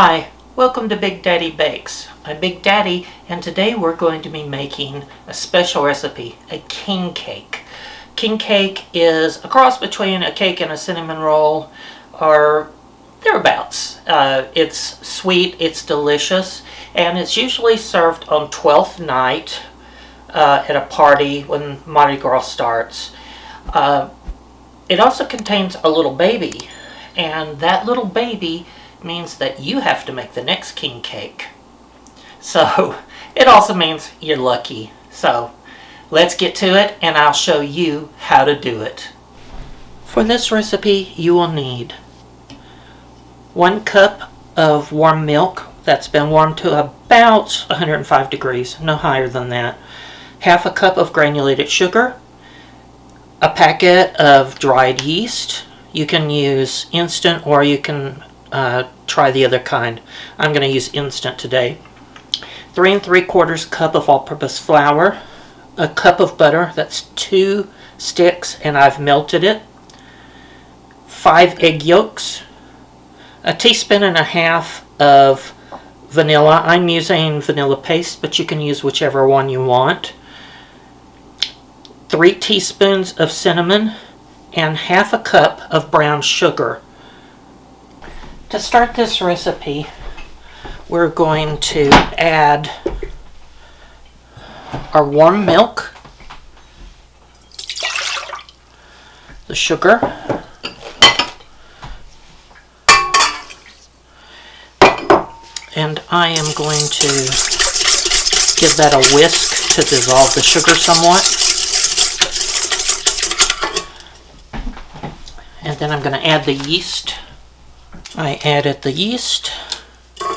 Hi, welcome to Big Daddy Bakes. I'm Big Daddy, and today we're going to be making a special recipe, a king cake. King cake is a cross between a cake and a cinnamon roll, or thereabouts. It's sweet, it's delicious, and it's usually served on 12th night at a party when Mardi Gras starts. It also contains a little baby, and that little baby means that you have to make the next king cake. So it also means you're lucky. So let's get to it and I'll show you how to do it. For this recipe you will need 1 cup of warm milk that's been warmed to about 105 degrees, no higher than that. Half a cup of granulated sugar, a packet of dried yeast. You can use instant or you can try the other kind. I'm going to use instant today. 3 3/4 cup of all-purpose flour, a cup of butter, that's 2 sticks and I've melted it, 5 egg yolks, a teaspoon and a half of vanilla. I'm using vanilla paste, but you can use whichever one you want, 3 teaspoons of cinnamon, and half a cup of brown sugar. To start this recipe, we're going to add our warm milk, the sugar, and I am going to give that a whisk to dissolve the sugar somewhat. And then I'm going to add the yeast. I added the yeast, and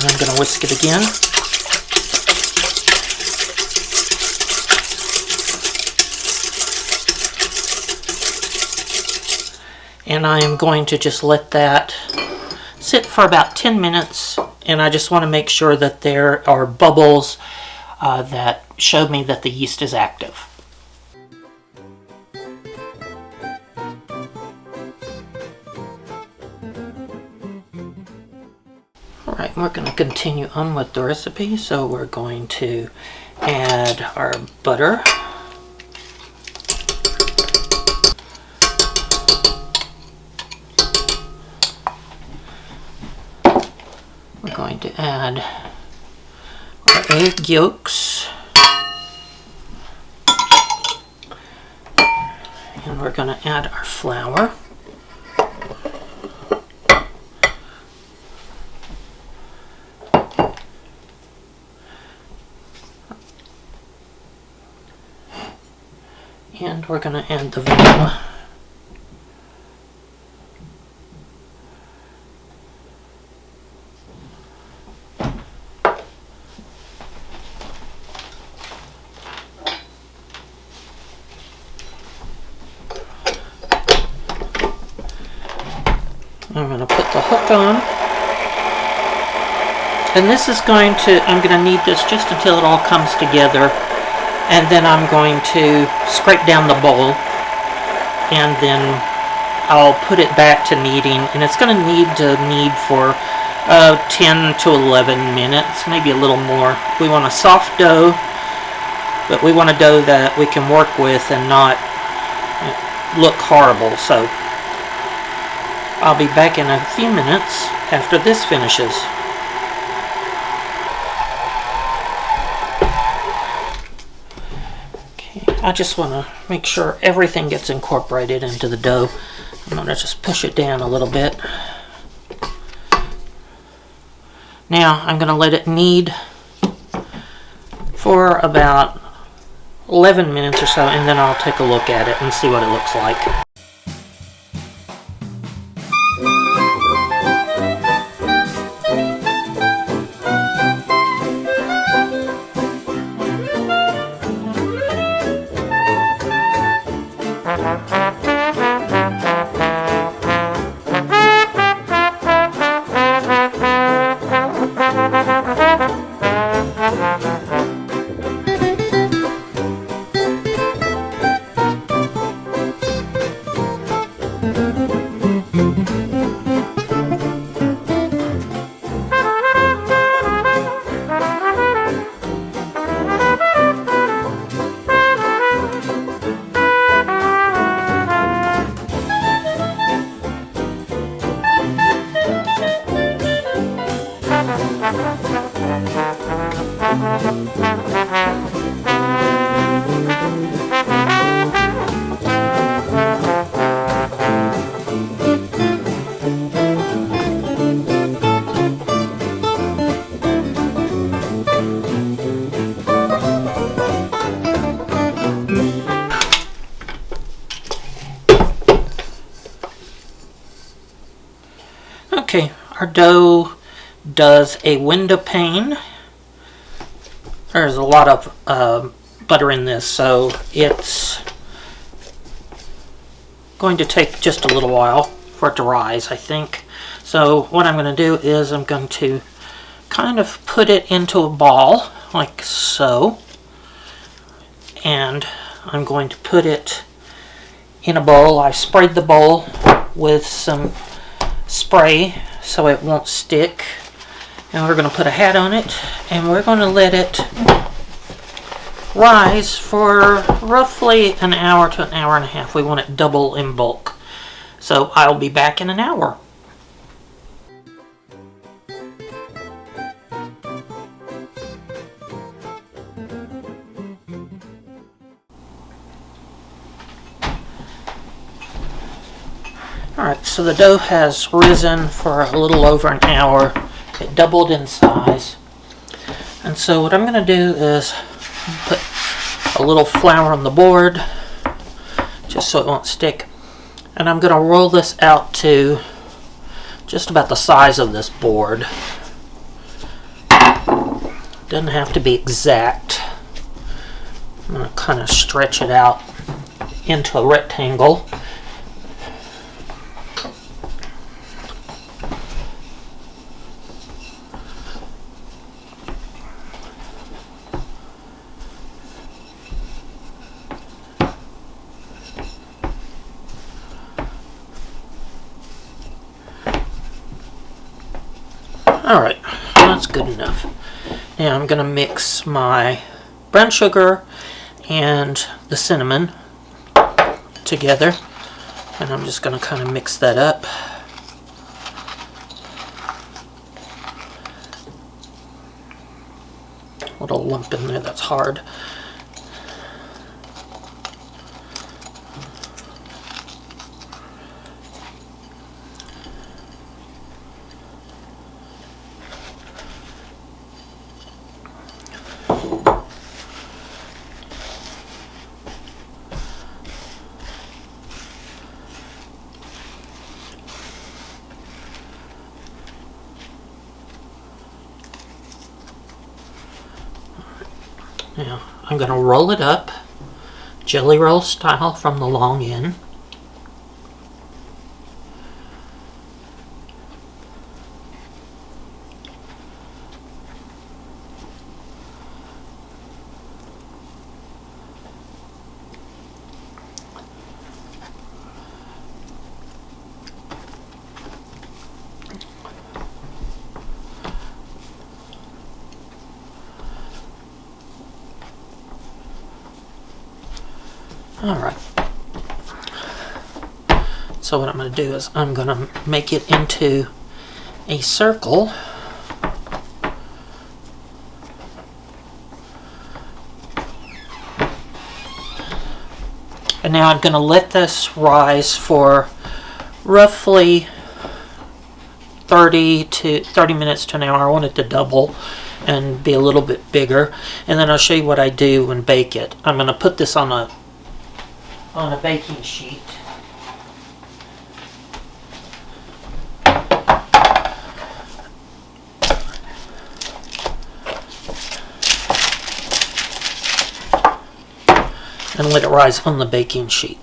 I'm going to whisk it again. And I am going to just let that sit for about 10 minutes, and I just want to make sure that there are bubbles that show me that the yeast is active. Alright, we're going to continue on with the recipe, so we're going to add our butter. We're going to add our egg yolks. And we're going to add our flour. And we're going to add the vanilla. I'm going to put the hook on. And this is going to, I'm going to knead this just until it all comes together. And then I'm going to scrape down the bowl, and then I'll put it back to kneading, and it's going to knead for 10 to 11 minutes, maybe a little more. We want a soft dough, but we want a dough that we can work with and not look horrible. So I'll be back in a few minutes after this finishes. I just want to make sure everything gets incorporated into the dough. I'm going to just push it down a little bit. Now I'm going to let it knead for about 11 minutes or so, and then I'll take a look at it and see what it looks like. Okay, our dough does a window pane. There's a lot of butter in this, so it's going to take just a little while for it to rise, I think. So what I'm going to do is I'm going to kind of put it into a ball, like so. And I'm going to put it in a bowl. I sprayed the bowl with some spray so it won't stick. And we're going to put a hat on it, and we're going to let it rise for roughly an hour to an hour and a half. We want it double in bulk. So I'll be back in an hour. Alright, so the dough has risen for a little over an hour. It doubled in size. And so what I'm going to do is put a little flour on the board, just so it won't stick. And I'm going to roll this out to just about the size of this board. Doesn't have to be exact. I'm going to kind of stretch it out into a rectangle. Alright, that's good enough. Now I'm going to mix my brown sugar and the cinnamon together. And I'm just going to kind of mix that up. A little lump in there that's hard. Now, I'm going to roll it up, jelly roll style from the long end. Alright, so what I'm going to do is I'm going to make it into a circle. And now I'm going to let this rise for roughly 30 minutes to an hour. I want it to double and be a little bit bigger. And then I'll show you what I do and bake it. I'm going to put this on a baking sheet. And let it rise on the baking sheet.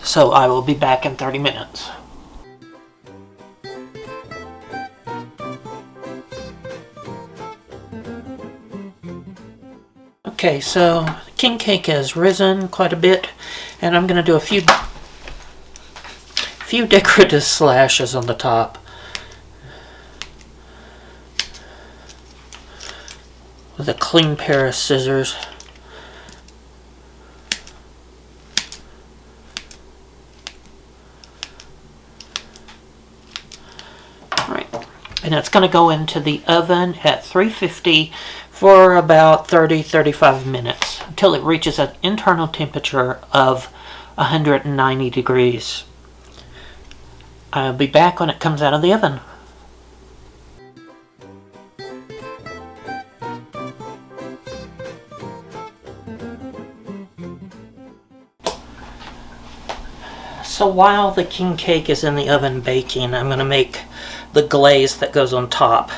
So I will be back in 30 minutes. Okay, so the king cake has risen quite a bit, and I'm going to do a few decorative slashes on the top with a clean pair of scissors. Alright, and and it's going to go into the oven at 350 for about 30-35 minutes until it reaches an internal temperature of 190 degrees. I'll be back when it comes out of the oven. So while the king cake is in the oven baking, I'm going to make the glaze that goes on top.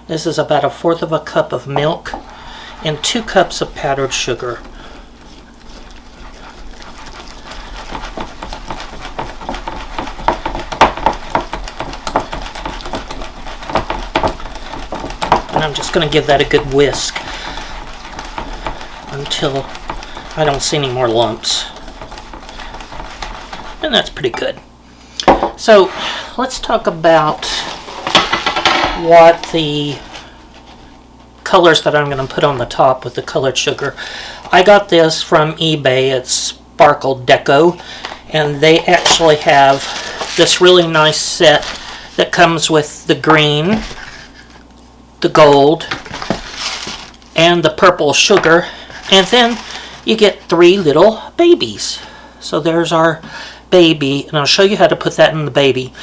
This is about 1/4 cup of milk and 2 cups of powdered sugar. And I'm just going to give that a good whisk until I don't see any more lumps. And that's pretty good. So let's talk about what the colors that I'm going to put on the top with the colored sugar. I got this from eBay. It's Sparkle Deco, and they actually have this really nice set that comes with the green, the gold, and the purple sugar, and then you get 3 little babies. So there's our baby, and I'll show you how to put that in the baby.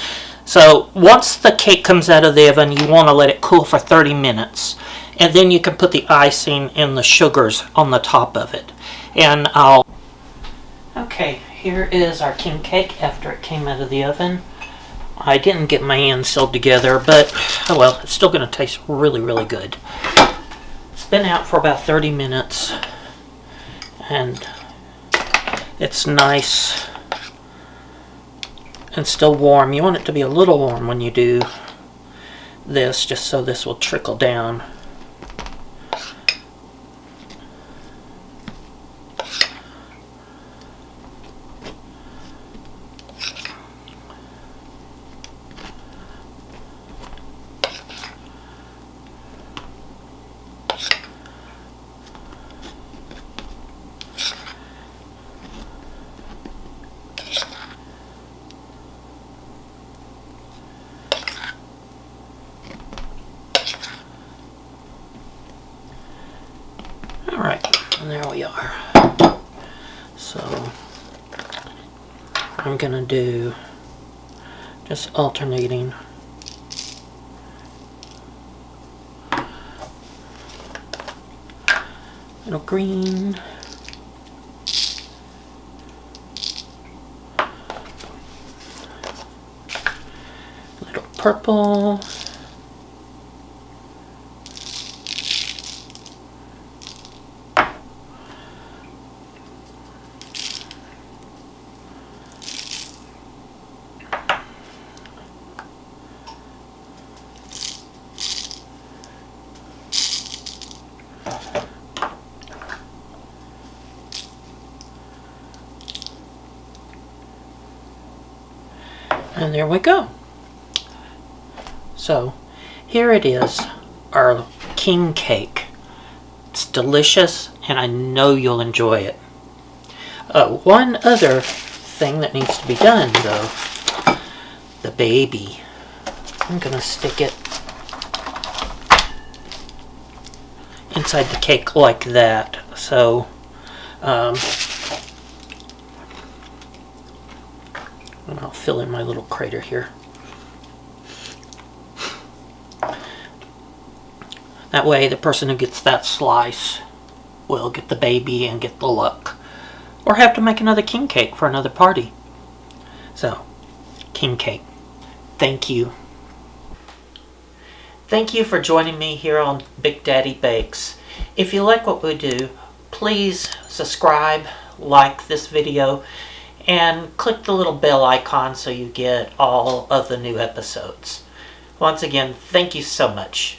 So once the cake comes out of the oven, you want to let it cool for 30 minutes, and then you can put the icing and the sugars on the top of it. And okay, here is our king cake after it came out of the oven. I didn't get my hands sealed together, but oh well, it's still going to taste really, really good. It's been out for about 30 minutes, and it's nice and still warm. You want it to be a little warm when you do this, just so this will trickle down. Alright, and there we are. So I'm gonna do just alternating. Little green, little purple, and there we go. So here it is, our king cake. It's delicious, and I know you'll enjoy it. One other thing that needs to be done though, the baby. I'm gonna stick it inside the cake like that. So and I'll fill in my little crater here. That way the person who gets that slice will get the baby and get the look. Or have to make another king cake for another party. So, king cake. Thank you. Thank you for joining me here on Big Daddy Bakes. If you like what we do, please subscribe, like this video, and click the little bell icon so you get all of the new episodes. Once again, thank you so much.